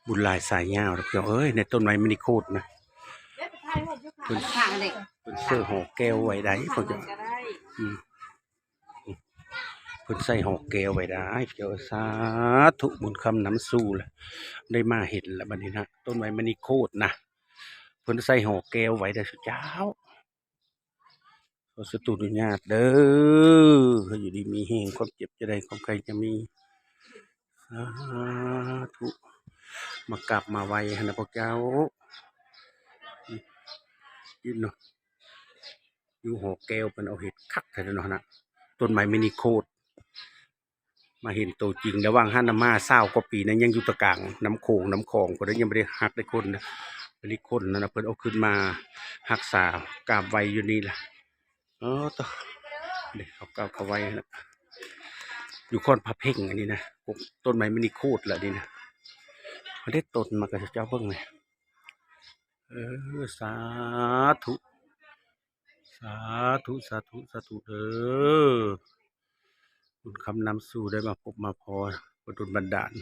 บุญลายสายยาวเพียวเอ้ยในต้นไม้มินิโคตรนะเป็นเสื้อห่อแก้วไว้ได้เขาจะเป็นใส่ห่อแก้วไว้ได้เพียวสาธุบุญคำน้ำสู้ละได้มาเห็นแล้วบัดนี้นะต้นไม้มินิโคตรนะเพิ่นใส่ห่อแก้วไว้ได้สุดเจ้าขอสตุดุญาตเด้อเขาอยู่ดีมีแห่งความเจ็บจะได้ความใครจะมีสาธุมากลับมาไวนะพวกเจ้ายืนเนาะอยู่หอแก้วเป็นเอาเห็ดคักแต่เนาะนะต้นไม้มินิโคตรมาเห็นตัวจริงแล้วว่างห้านามาเศร้ากว่าปีนั้นยังอยู่ตะกางน้ำโขงน้ำคลองคนนั้นยังไม่ได้หักได้คนนะไม่ได้คนนะเพิ่นเอาขึ้นมาหักษากราบไว้อยู่นี่แหละต่อเดี๋ยวเขากราบเขาไว้นะอยู่ค้อนพระเพ่งอันนี้นะต้นไม้มินิโคตรแหละนี่นะเขาได้ต้นมากับเจ้าเบิ้งเลยสาธุสาธุสาธุสาธุเด้อคุณคำนำสู่ได้มาพบมาพอประดุลบันดาล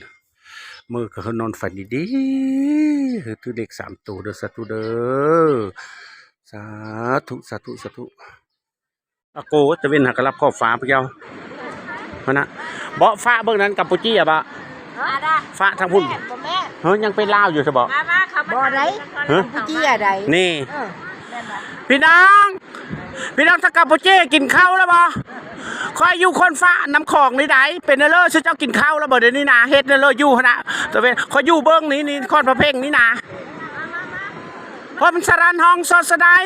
เมื่อเขานอนฝันดีๆคือเด็ก3 ตัวเด้อสาธุเด้อสาธุสาธุสาธุอาโกจะเป็นหักรับข้อฟ้าพระเจ้าพนะเบาะฟ้าเบื้องนั้นกัมพูชีอะบะฟ้าทางพุ่นเฮ้ยยังเป็นลาวอยู่ใช่บ่บ่ได้กัมพูชีอะไรนี่พี่น้องถ้ากัมพูชีกินข้าวแล้วบ่คอยอยู่คนฟ้าน้ำของนี่ได้เป็นเนอเจ้ากินข้าวแล้วบ่เดี๋ยวนี้นะเฮ็ดเนออยู่นะแต่เป็นคอยอยู่เบื้องนี้คอนพระเพ่งนี่นะเพราะมันสรันห้องสอดสดาย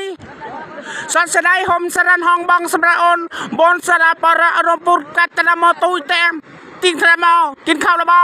ห่มสรันห้องบังสำราอนบนสลาปะระอารมณ์ปุรกัตตะมอตุยแต้มติงทะมอกินข้าวแล้วบ่